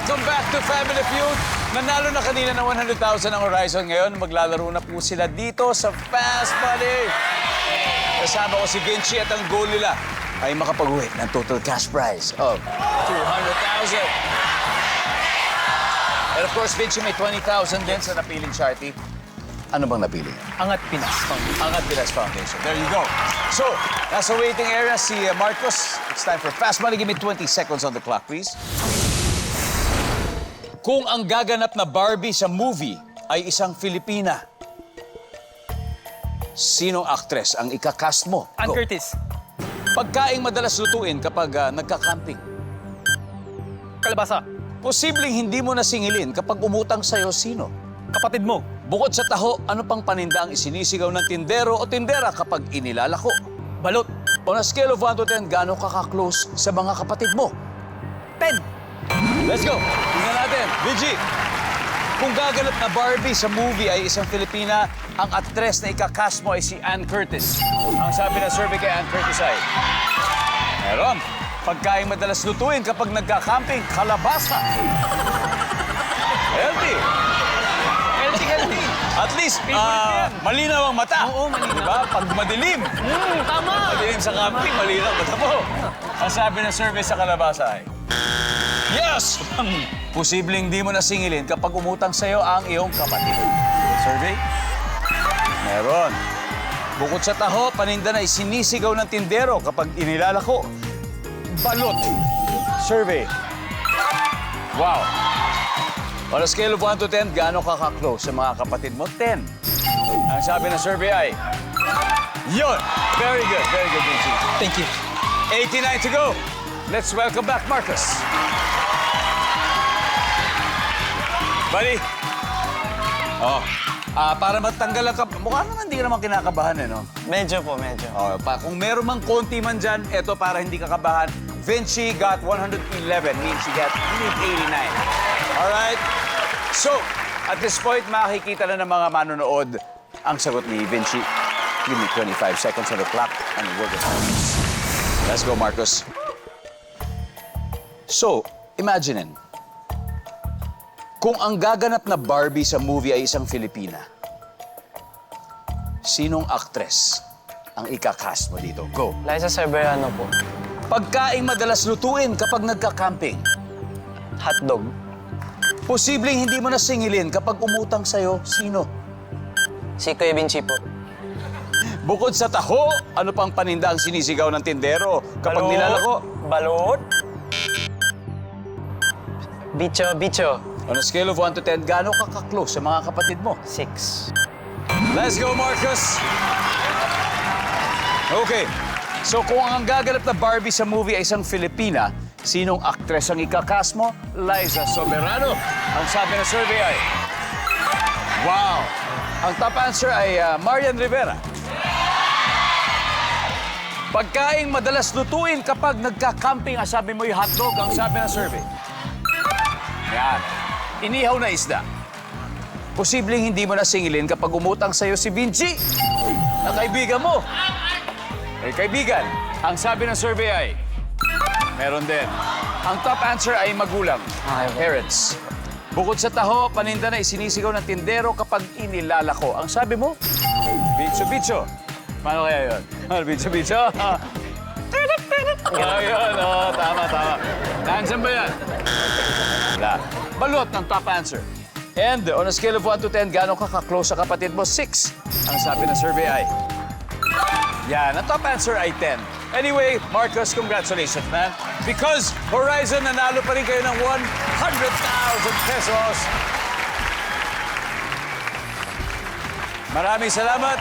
Welcome back to Family Feud. Nanalo na kanina ng 100,000 ang Horizon. Ngayon, maglalaro na po sila dito sa Fast Money. Kasama ko si Vinci at ang goal nila ay makapag-uwi ng total cash prize of 200,000. And of course, Vinci, may 20,000 din sa napiling charity. Ano bang napili? Angat Pinas Foundation. Angat Pinas Foundation. There you go. So, nasa waiting area si Marcos. It's time for Fast Money. Give me 20 seconds on the clock, please. Kung ang gaganap na Barbie sa movie ay isang Filipina, sinong actress ang ikakast mo? Ann Go. Curtis. Pagkaing madalas lutuin kapag nagka-camping. Kalabasa. Posibleng hindi mo nasingilin kapag umutang sa'yo, sino? Kapatid mo. Bukod sa taho, ano pang paninda ang isinisigaw ng tindero o tindera kapag inilalako? Balot. On a scale of 1 to 10, gaano ka ka-close sa mga kapatid mo? 10. Let's go! Tingnan natin. Vigi, kung gaganap na Barbie sa movie ay isang Filipina, ang actress na ikakast mo ay si Ann Curtis. Ang sabi na survey kay Ann Curtis ay... Meron. Pagkain madalas lutuin kapag nagka-camping, kalabasa. Healthy. Healthy. At least, Favorite yan. malinaw ang mata. Oo, malinaw. Diba? Pag madilim, Tama. madilim sa camping, malinaw ang mata mo. Ang sabi ng survey sa kalabasa ay... Yes! Posibleng di mo nasingilin kapag umutang sa'yo ang iyong kapatid. Survey? Meron. Bukod sa taho, paninda na isinisigaw ng tindero kapag inilalako. Balot. Survey. Wow. On a scale of 1 to 10, gaano ka ka-close sa mga kapatid mo? 10. Ang sabi ng survey ay... Yun! Very good, Vinci. Thank you. 89 to go. Let's welcome back Marcus. Buddy. Oh. Para matanggal ang mukha naman hindi ka naman kinakabahan no? Medyo po, medyo. Oh, kung meron mang konti man dyan, eto para hindi ka kabahan. Vinci got 111, means she got 89. Alright? So, at this point, makikita na ng mga manonood ang sagot ni Vinci. Give me 25 seconds on the clock and we'll get on. Let's go, Marcus. So, imagine kung ang gaganap na Barbie sa movie ay isang Filipina, sinong actress ang ikakast mo dito? Go. Liza Soberano po. Pagkaing madalas lutuin kapag nagka-camping. Hotdog. Posibleng hindi mo nasingilin kapag umutang sa'yo, sino? Si Kuya Vinci po. Bukod sa taho, ano pang paninda ang sinisigaw ng tindero kapag nilalako? Balot. Bicho. On a scale of 1 to 10, gaano ka ka-close sa mga kapatid mo? 6. Let's go, Marcus! Okay. So kung ang gaganap na Barbie sa movie ay isang Filipina, sinong actress ang ikakast mo? Liza Soberano. Ang sabi ng survey ay... Wow! Ang top answer ay Marian Rivera. Pagkaing madalas lutuin kapag nagka-camping, ang sabi mo yung hotdog, ang sabi ng survey. Yan. Inihaw na isda. Posibleng hindi mo nasingilin kapag umutang sa'yo si Vinci, na kaibigan mo. Eh, kaibigan, ang sabi ng survey ay, meron din. Ang top answer ay magulang, parents. Bukod sa taho, paninda na isinisigaw ng tindero kapag inilalako. Ang sabi mo, bicho. Paano kaya yun? Bicho. Ayun, tama. Nandiyan ba yan? Wala. Balot ng top answer. And on a scale of 1 to 10, gaano ka ka-close sa kapatid mo? 6. Ang sabi ng survey ay... Yan, ang top answer ay 10. Anyway, Marcus, congratulations, man. Because Horizon, nanalo pa rin kayo ng 100,000 pesos. Maraming salamat.